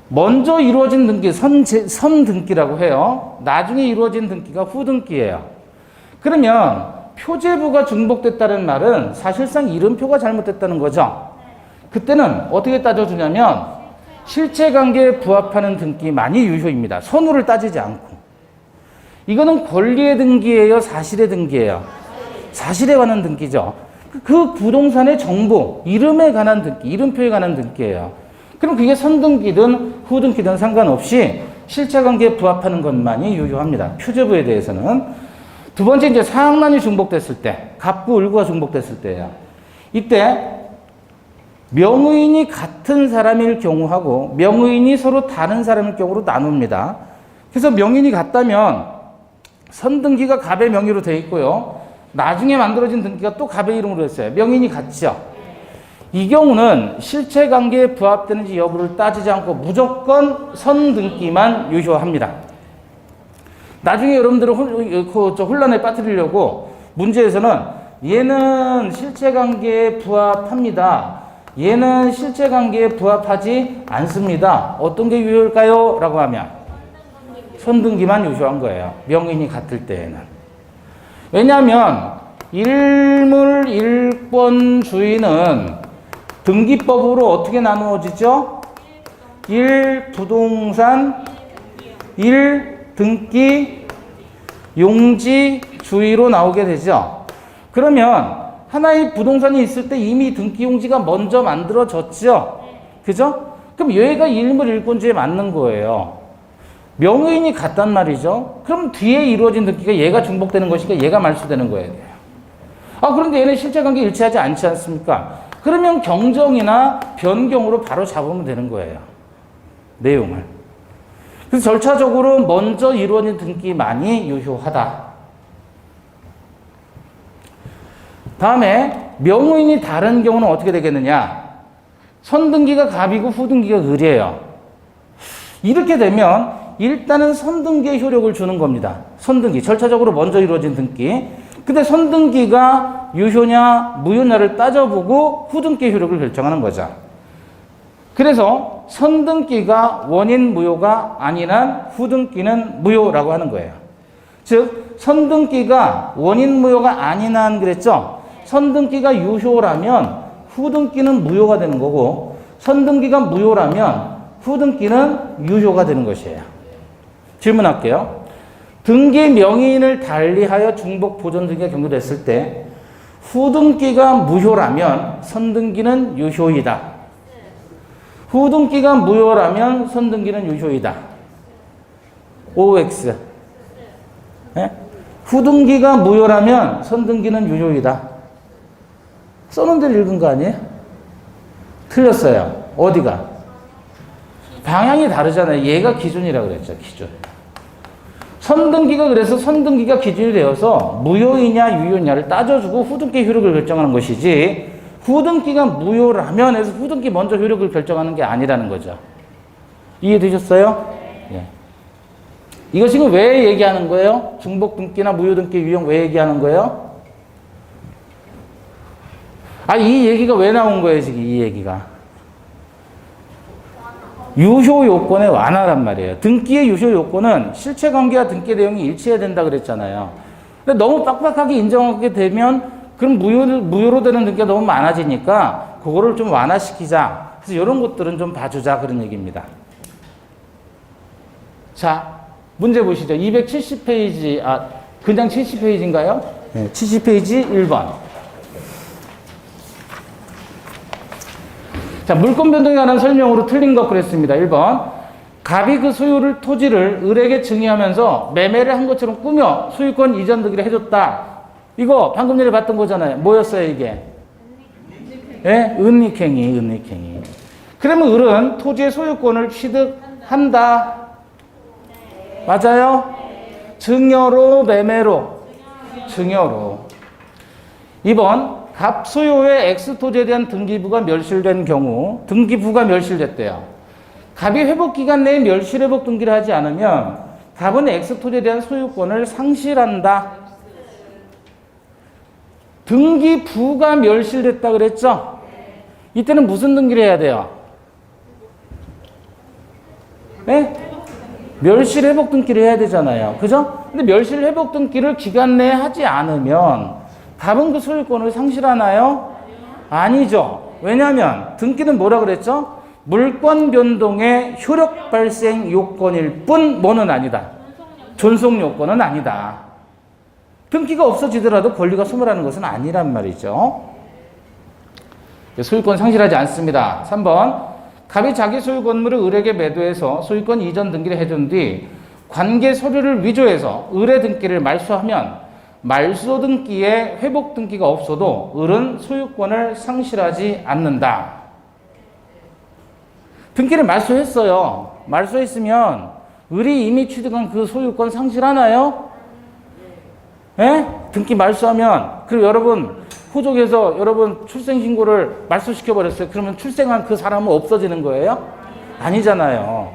먼저 이루어진 등기, 선 등기라고 해요. 나중에 이루어진 등기가 후 등기예요. 그러면 표제부가 중복됐다는 말은 사실상 이름표가 잘못됐다는 거죠. 그때는 어떻게 따져주냐면 실체관계에 부합하는 등기만이 유효입니다. 선후를 따지지 않고. 이거는 권리의 등기예요? 사실의 등기예요? 사실에 관한 등기죠. 그 부동산의 정보, 이름에 관한 등기, 이름표에 관한 등기예요. 그럼 그게 선등기든 후등기든 상관없이 실체관계에 부합하는 것만이 유효합니다. 표제부에 대해서는. 두 번째 이제 상란이 중복됐을 때, 갑구, 을구가 중복됐을 때예요. 이때 명의인이 같은 사람일 경우하고 명의인이 서로 다른 사람일 경우로 나눕니다. 그래서 명의인이 같다면 선등기가 갑의 명의로 되어 있고요. 나중에 만들어진 등기가 또 갑의 이름으로 했어요. 명의인이 같죠. 이 경우는 실체관계에 부합되는지 여부를 따지지 않고 무조건 선등기만 유효합니다. 나중에 여러분들은 혼란에 빠뜨리려고 문제에서는 얘는 실체관계에 부합합니다. 얘는 실체관계에 부합하지 않습니다. 어떤 게 유효일까요? 라고 하면 선등기만 유효한 거예요. 명의인이 같을 때에는. 왜냐하면 일물 일권 주인은 등기법으로 어떻게 나누어지죠? 1 부동산, 1 등기, 용지, 주의로 나오게 되죠. 그러면 하나의 부동산이 있을 때 이미 등기 용지가 먼저 만들어졌죠. 그죠? 그럼 얘가 일물 일권주에 맞는 거예요. 명의인이 같단 말이죠. 그럼 뒤에 이루어진 등기가 얘가 중복되는 것이니까 얘가 말소되는 거예요. 그런데 얘는 실체관계 일치하지 않지 않습니까? 그러면 경정이나 변경으로 바로 잡으면 되는 거예요. 내용을. 그래서 절차적으로 먼저 이루어진 등기만이 유효하다. 다음에 명의인이 다른 경우는 어떻게 되겠느냐? 선등기가 갑이고 후등기가 을이에요. 이렇게 되면 일단은 선등기에 효력을 주는 겁니다. 선등기, 절차적으로 먼저 이루어진 등기. 근데 선등기가 유효냐 무효냐를 따져보고 후등기의 효력을 결정하는 거죠. 그래서 선등기가 원인 무효가 아닌 한 후등기는 무효라고 하는 거예요. 즉 선등기가 원인 무효가 아닌 한 그랬죠. 선등기가 유효라면 후등기는 무효가 되는 거고 선등기가 무효라면 후등기는 유효가 되는 것이에요. 질문할게요. 등기 명의인을 달리하여 중복 보존 등기가 경고됐을 때 후등기가 무효라면 선등기는 유효이다. 후등기가 무효라면 선등기는 유효이다. OX. 예? 후등기가 무효라면 선등기는 유효이다. 써놓은 데를 읽은 거 아니에요? 틀렸어요. 어디가? 방향이 다르잖아요. 얘가 기준이라고 그랬죠. 기준. 선등기가 그래서 선등기가 기준이 되어서 무효이냐 유효냐를 따져주고 후등기 효력을 결정하는 것이지, 후등기가 무효라면 해서 후등기 먼저 효력을 결정하는 게 아니라는 거죠. 이해되셨어요? 예. 이거 지금 왜 얘기하는 거예요? 중복등기나 무효등기 유형 왜 얘기하는 거예요? 이 얘기가 왜 나온 거예요, 지금 이 얘기가? 유효 요건의 완화란 말이에요. 등기의 유효 요건은 실체 관계와 등기 내용이 일치해야 된다 그랬잖아요. 근데 너무 빡빡하게 인정하게 되면 그럼 무효로 되는 등기가 너무 많아지니까 그거를 좀 완화시키자. 그래서 이런 것들은 좀 봐주자 그런 얘기입니다. 자, 문제 보시죠. 270페이지, 그냥 70페이지인가요? 네, 70페이지 1번. 자, 물권 변동에 관한 설명으로 틀린 것 그랬습니다. 1번. 갑이 그 소유를 토지를 을에게 증여하면서 매매를 한 것처럼 꾸며 소유권 이전 등기를 해줬다. 이거 방금 전에 봤던 거잖아요. 뭐였어요, 이게? 예? 은닉행위. 그러면 을은 토지의 소유권을 취득한다. 맞아요? 증여로, 매매로? 증여로. 2번. 갑 소유의 X토지에 대한 등기부가 멸실된 경우, 등기부가 멸실됐대요. 갑이 회복기간 내에 멸실회복 등기를 하지 않으면 갑은 X토지에 대한 소유권을 상실한다. 등기부가 멸실됐다 그랬죠? 이때는 무슨 등기를 해야 돼요? 네? 멸실회복 등기를 해야 되잖아요. 그죠? 근데 멸실회복 등기를 기간 내에 하지 않으면 갑은 그 소유권을 상실하나요? 아니죠. 왜냐하면 등기는 뭐라 그랬죠? 물권 변동의 효력 발생 요건일 뿐 뭐는 아니다. 존속 요건은 아니다. 등기가 없어지더라도 권리가 소멸하는 것은 아니란 말이죠. 소유권 상실하지 않습니다. 3번. 갑이 자기 소유 건물을 을에게 매도해서 소유권 이전 등기를 해준 뒤 관계 서류를 위조해서 을의 등기를 말소하면 말소 등기에 회복 등기가 없어도 을은 소유권을 상실하지 않는다. 등기를 말소했어요. 말소했으면 을이 이미 취득한 그 소유권 상실하나요? 예? 등기 말소하면, 그리고 여러분 호적에서 여러분 출생신고를 말소시켜버렸어요. 그러면 출생한 그 사람은 없어지는 거예요? 아니잖아요.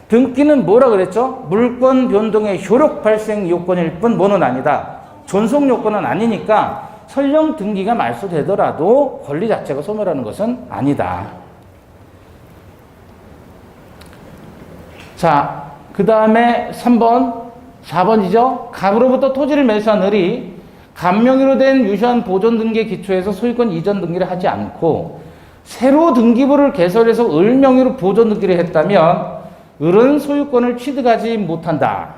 등기는 뭐라 그랬죠? 물권 변동의 효력 발생 요건일 뿐 뭐는 아니다. 존속 요건은 아니니까 설령 등기가 말소되더라도 권리 자체가 소멸하는 것은 아니다. 자, 그 다음에 3번, 4번이죠. 갑으로부터 토지를 매수한 을이 갑 명의로 된 유효한 보존 등기에 기초해서 소유권 이전 등기를 하지 않고 새로 등기부를 개설해서 을 명의로 보존 등기를 했다면 을은 소유권을 취득하지 못한다.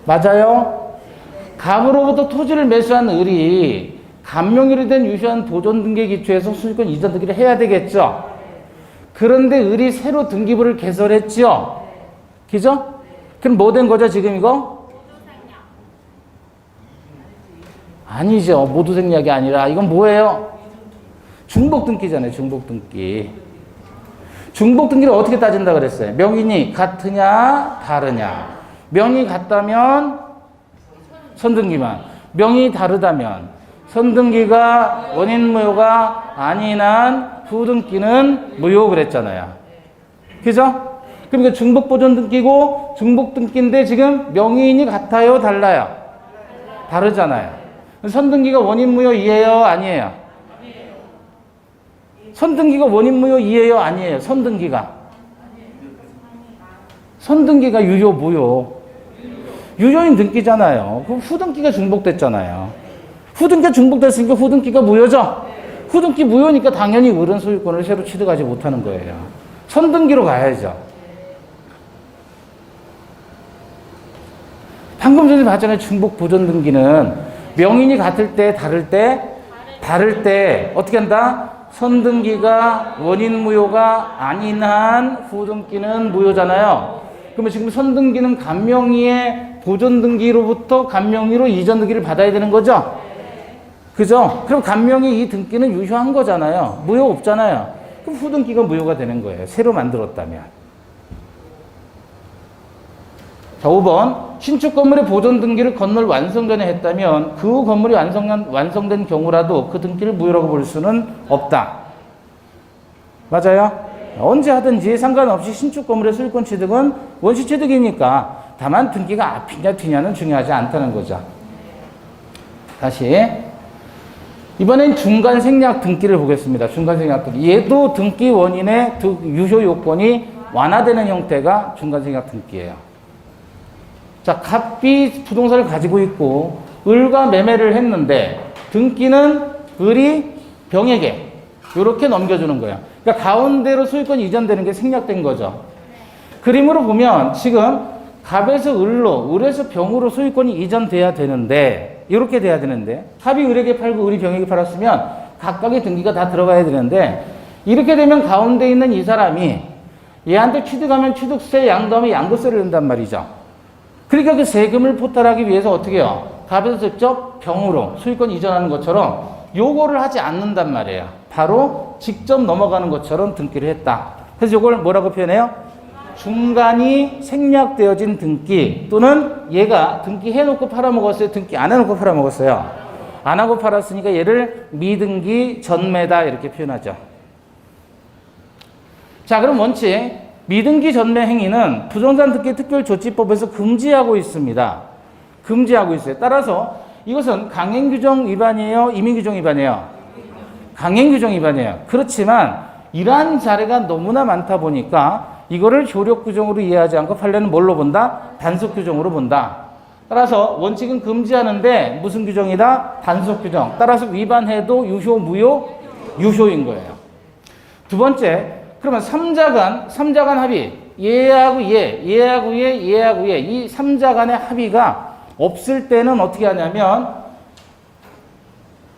맞아요? 갑으로부터 토지를 매수한 을이 갑 명의로 된 유효한 보존 등기에 기초해서 소유권 이전 등기를 해야 되겠죠? 그런데 을이 새로 등기부를 개설했죠? 그죠? 그럼 뭐 된 거죠, 지금 이거? 아니죠. 모두 생략이 아니라 이건 뭐예요? 중복등기잖아요, 중복등기. 중복등기를 어떻게 따진다 그랬어요? 명인이 같으냐, 다르냐. 명이 같다면 선등기만, 명이 다르다면 선등기가 원인 무효가 아닌 한 후등기는 무효 그랬잖아요. 그죠? 그러니까 중복보존 등기고 중복등기인데 지금 명의인이 같아요, 달라요? 다르잖아요. 선등기가 원인 무효 이해요, 아니에요? 선등기가 원인 무효 이해요, 아니에요? 선등기가 유효 무효? 유효인 등기잖아요. 그럼 후등기가 중복됐잖아요. 후등기가 중복됐으니까 후등기가 무효죠? 후등기 무효니까 당연히 을은 소유권을 새로 취득하지 못하는 거예요. 선등기로 가야죠. 방금 전에 봤잖아요. 중복 보존 등기는 명인이 같을 때 다를 때 어떻게 한다? 선등기가 원인 무효가 아닌 한 후등기는 무효잖아요. 그러면 지금 선등기는 간명의의 보존 등기로부터 간명의로 이전 등기를 받아야 되는 거죠? 그죠? 그럼 간명의 이 등기는 유효한 거잖아요. 무효 없잖아요. 그럼 후등기가 무효가 되는 거예요. 새로 만들었다면. 자, 5번. 신축 건물의 보존 등기를 건물 완성 전에 했다면 그 건물이 완성된 경우라도 그 등기를 무효라고 볼 수는 없다. 맞아요? 언제 하든지 상관없이 신축 건물의 소유권 취득은 원시 취득이니까 다만 등기가 앞이냐 뒤냐는 중요하지 않다는 거죠. 다시 이번엔 중간 생략 등기를 보겠습니다. 중간 생략 등기. 얘도 등기 원인의 유효 요건이 완화되는 형태가 중간 생략 등기예요. 자, 갑이 부동산을 가지고 있고 을과 매매를 했는데 등기는 을이 병에게 이렇게 넘겨주는 거예요. 그러니까 가운데로 소유권이 이전되는 게 생략된 거죠. 그림으로 보면 지금 갑에서 을로, 을에서 병으로 소유권이 이전돼야 되는데 이렇게 돼야 되는데 갑이 을에게 팔고 을이 병에게 팔았으면 각각의 등기가 다 들어가야 되는데 이렇게 되면 가운데 있는 이 사람이 얘한테 취득하면 취득세, 양도하면 양도세를 낸단 말이죠. 그러니까 그 세금을 포탈하기 위해서 어떻게 해요? 갑에서 직접 병으로 소유권 이전하는 것처럼 요거를 하지 않는단 말이에요. 바로 직접 넘어가는 것처럼 등기를 했다. 그래서 이걸 뭐라고 표현해요? 중간이 생략되어진 등기 또는 얘가 등기 해놓고 팔아먹었어요? 등기 안 해놓고 팔아먹었어요? 안 하고 팔았으니까 얘를 미등기 전매다 이렇게 표현하죠. 자, 그럼 원칙 미등기 전매 행위는 부동산 등기 특별조치법에서 금지하고 있습니다. 금지하고 있어요. 따라서 이것은 강행규정 위반이에요? 임의규정 위반이에요? 강행규정 위반이에요. 그렇지만 이러한 사례가 너무나 많다 보니까 이거를 효력규정으로 이해하지 않고 판례는 뭘로 본다? 단속규정으로 본다. 따라서 원칙은 금지하는데 무슨 규정이다? 단속규정. 따라서 위반해도 유효, 무효? 유효인 거예요. 두 번째, 그러면 3자 간 합의, 얘하고 얘하고 얘하고 이 3자 간의 합의가 없을 때는 어떻게 하냐면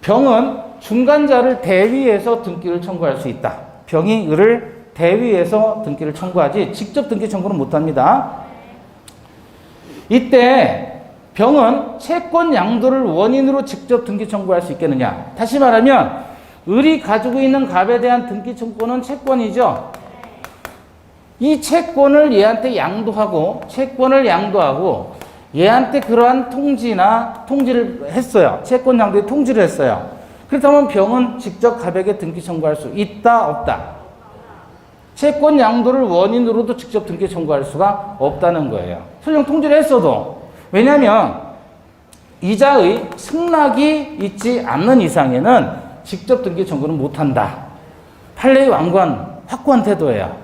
병은 중간자를 대위해서 등기를 청구할 수 있다. 병이 을을 대위해서 등기를 청구하지 직접 등기 청구는 못합니다. 이때 병은 채권 양도를 원인으로 직접 등기 청구할 수 있겠느냐. 다시 말하면 을이 가지고 있는 갑에 대한 등기 청구는 채권이죠. 이 채권을 얘한테 양도하고 얘한테 그러한 통지를 했어요. 채권 양도에 통지를 했어요. 그렇다면 병은 직접 갑에게 등기 청구할 수 있다, 없다? 채권 양도를 원인으로도 직접 등기 청구할 수가 없다는 거예요. 설령 통지를 했어도. 왜냐하면 이자의 승낙이 있지 않는 이상에는 직접 등기 청구는 못한다. 판례의 확고한 태도예요.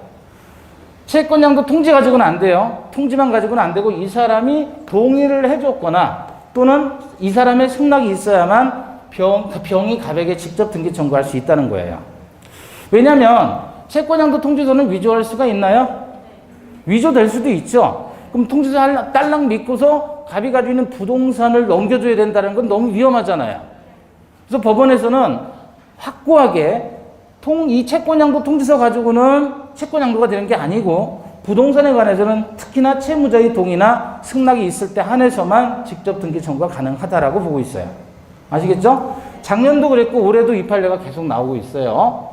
채권 양도 통지 가지고는 안 돼요. 통지만 가지고는 안 되고 이 사람이 동의를 해줬거나 또는 이 사람의 승낙이 있어야만 그 병이 갑에게 직접 등기 청구할 수 있다는 거예요. 왜냐하면 채권 양도 통지서는 위조할 수가 있나요? 위조될 수도 있죠. 그럼 통지서 딸랑 믿고서 갑이 가지고 있는 부동산을 넘겨줘야 된다는 건 너무 위험하잖아요. 그래서 법원에서는 확고하게 이 채권 양도 통지서 가지고는 채권 양도가 되는 게 아니고 부동산에 관해서는 특히나 채무자의 동의나 승낙이 있을 때 한해서만 직접 등기 청구가 가능하다라고 보고 있어요. 아시겠죠? 작년도 그랬고 올해도 이 판례가 계속 나오고 있어요.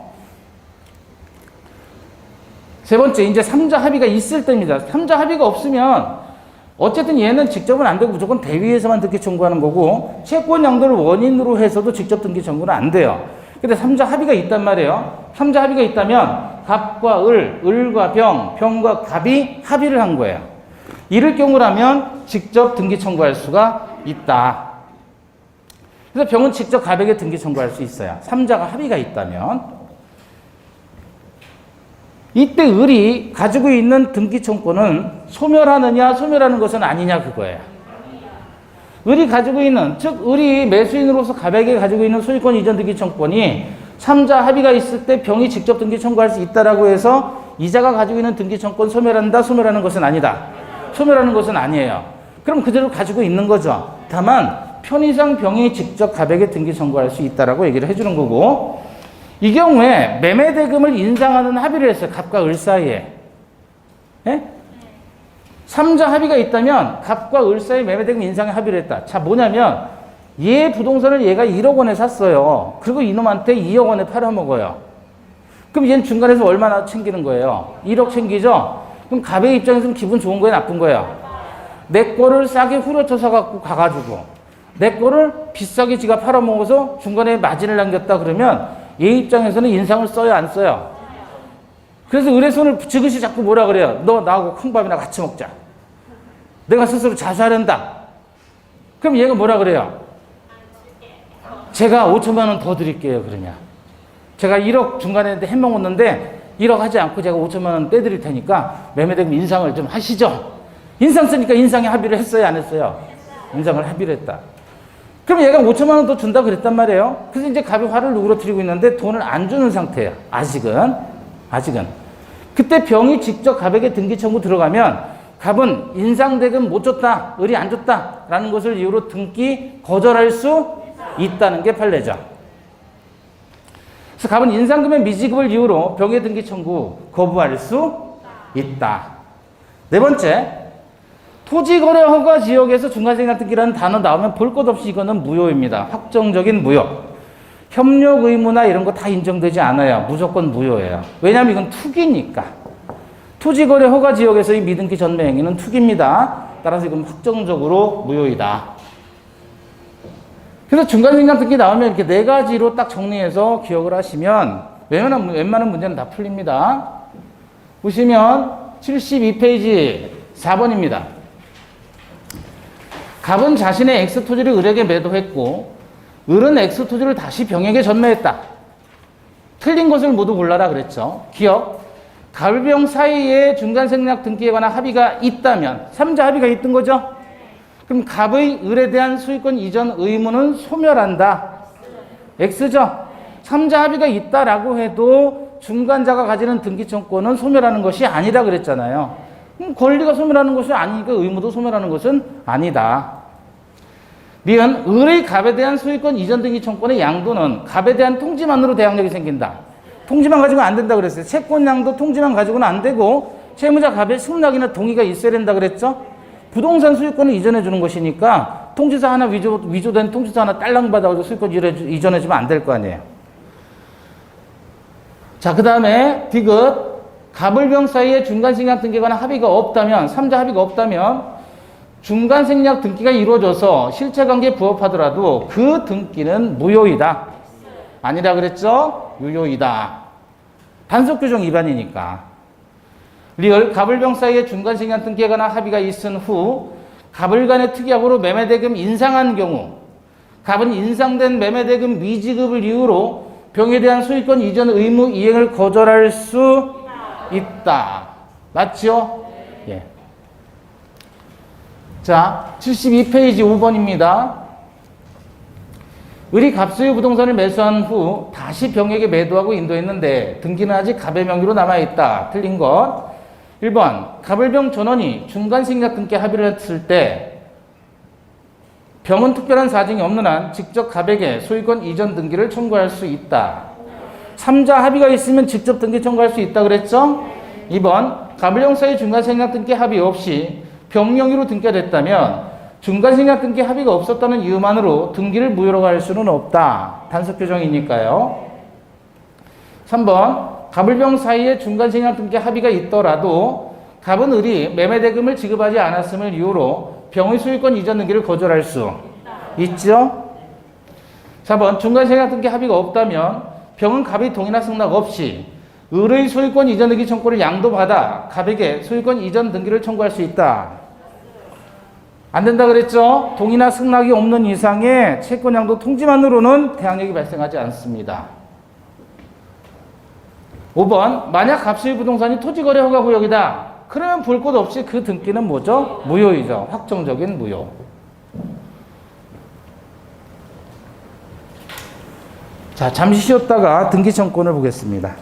세 번째, 이제 3자 합의가 있을 때입니다. 3자 합의가 없으면 어쨌든 얘는 직접은 안 되고 무조건 대위에서만 등기 청구하는 거고 채권 양도를 원인으로 해서도 직접 등기 청구는 안 돼요. 근데 3자 합의가 있단 말이에요. 3자 합의가 있다면 갑과 을과 병과 갑이 합의를 한 거예요. 이럴 경우라면 직접 등기 청구할 수가 있다. 그래서 병은 직접 갑에게 등기 청구할 수 있어요. 3자가 합의가 있다면. 이때 을이 가지고 있는 등기 청구는 소멸하는 것은 아니냐 그거예요. 을이 가지고 있는, 즉 을이 매수인으로서 갑에게 가지고 있는 소유권 이전 등기 청구권이 3자 합의가 있을 때 병이 직접 등기 청구할 수 있다라고 해서 이자가 가지고 있는 등기 청구권 소멸하는 것은 아니다. 소멸하는 것은 아니에요. 그럼 그대로 가지고 있는 거죠. 다만 편의상 병이 직접 갑에게 등기 청구할 수 있다라고 얘기를 해주는 거고, 이 경우에 매매대금을 인상하는 합의를 했어요. 갑과 을 사이에. 예? 3자 합의가 있다면 갑과 을 사이 매매대금 인상에 합의를 했다. 자, 뭐냐면 얘 부동산을 얘가 1억 원에 샀어요. 그리고 이놈한테 2억 원에 팔아먹어요. 그럼 얘는 중간에서 얼마나 챙기는 거예요? 1억 챙기죠? 그럼 갑의 입장에서는 기분 좋은 거예요, 나쁜 거예요? 내 거를 싸게 후려쳐서 갖고 가가지고 내 거를 비싸게 지가 팔아먹어서 중간에 마진을 남겼다 그러면 얘 입장에서는 인상을 써요, 안 써요? 그래서 을의 손을 지그시 자꾸 뭐라 그래요? 너 나하고 콩밥이나 같이 먹자. 내가 스스로 자수하련다. 그럼 얘가 뭐라 그래요? 제가 5천만 원 더 드릴게요, 그러냐. 제가 1억 중간에 해먹었는데 1억 하지 않고 제가 5천만 원 떼드릴 테니까 매매대금 인상을 좀 하시죠. 인상 쓰니까 인상에 합의를 했어요, 안 했어요? 인상을 합의를 했다. 그럼 얘가 5천만 원 더 준다 그랬단 말이에요. 그래서 이제 갑이 화를 누그러뜨리고 있는데 돈을 안 주는 상태예요. 아직은. 그때 병이 직접 갑에게 등기 청구 들어가면 갑은 인상대금 못 줬다, 을이 안 줬다라는 것을 이유로 등기 거절할 수 있다는 게 판례죠. 그래서 갑은 인상금의 미지급을 이유로 병의 등기 청구 거부할 수 있다. 네 번째, 토지거래 허가 지역에서 중간생략 등기라는 단어 나오면 볼 것 없이 이거는 무효입니다. 확정적인 무효. 협력 의무나 이런 거 다 인정되지 않아요. 무조건 무효예요. 왜냐하면 이건 투기니까. 토지거래 허가 지역에서의 미등기 전매 행위는 투기입니다. 따라서 이건 확정적으로 무효이다. 그래서 중간생략 등기 나오면 이렇게 네 가지로 딱 정리해서 기억을 하시면 웬만한 문제는 다 풀립니다. 보시면 72페이지 4번입니다. 갑은 자신의 X토지를 을에게 매도했고 을은 X토지를 다시 병에게 전매했다. 틀린 것을 모두 골라라 그랬죠. 기억. 갑을병 사이에 중간생략 등기에 관한 합의가 있다면 3자 합의가 있던 거죠. 그럼 갑의 을에 대한 소유권 이전 의무는 소멸한다. X죠. 3자 합의가 있다라고 해도 중간자가 가지는 등기청구권은 소멸하는 것이 아니다 그랬잖아요. 그럼 권리가 소멸하는 것이 아니니까 의무도 소멸하는 것은 아니다. 미은 을의 갑에 대한 소유권 이전 등기 청구권의 양도는 갑에 대한 통지만으로 대항력이 생긴다. 통지만 가지고는 안 된다 그랬어요. 채권 양도 통지만 가지고는 안 되고 채무자 갑의 승낙이나 동의가 있어야 된다 그랬죠. 부동산 소유권을 이전해 주는 것이니까 통지서 하나 위조된 통지서 하나 딸랑 받아가지고 소유권 이전해 주면 안 될 거 아니에요. 자, 그 다음에 디귿. 갑을병 사이에 중간생략 등기에 관한 합의가 없다면 3자 합의가 없다면 중간생략 등기가 이루어져서 실체관계에 부합하더라도 그 등기는 무효이다. 아니라 그랬죠? 유효이다. 단속규정 위반이니까. 리을. 갑을병 사이에 중간생략 등기에 관한 합의가 있은 후 갑을 간의 특약으로 매매대금 인상한 경우 갑은 인상된 매매대금 미지급을 이유로 병에 대한 소유권 이전 의무 이행을 거절할 수 있다. 맞죠? 예. 자, 72페이지 5번입니다. 을이 갑소유 부동산을 매수한 후 다시 병에게 매도하고 인도했는데 등기는 아직 갑의 명의로 남아있다. 틀린 것. 1번. 갑을병 전원이 중간생략 등기 합의를 했을 때 병은 특별한 사정이 없는 한 직접 갑에게 소유권 이전 등기를 청구할 수 있다. 3자 합의가 있으면 직접 등기 청구할 수 있다 그랬죠? 2번. 갑을병 사이 중간생략 등기 합의 없이 병 명의로 등기가 됐다면 중간생략 등기 합의가 없었다는 이유만으로 등기를 무효로 할 수는 없다. 단속 규정이니까요. 3번. 갑을병 사이에 중간생략 등기 합의가 있더라도 갑은 을이 매매대금을 지급하지 않았음을 이유로 병의 소유권 이전 등기를 거절할 수 있죠. 4번. 중간생략 등기 합의가 없다면 병은 갑의 동의나 승낙 없이 을의 소유권 이전 등기 청구를 양도받아 갑에게 소유권 이전 등기를 청구할 수 있다. 안 된다 그랬죠? 동의나 승낙이 없는 이상의 채권 양도 통지만으로는 대항력이 발생하지 않습니다. 5번. 만약 갑소유 부동산이 토지거래 허가 구역이다. 그러면 볼 것 없이 그 등기는 뭐죠? 무효이죠. 확정적인 무효. 자, 잠시 쉬었다가 등기 청구권을 보겠습니다.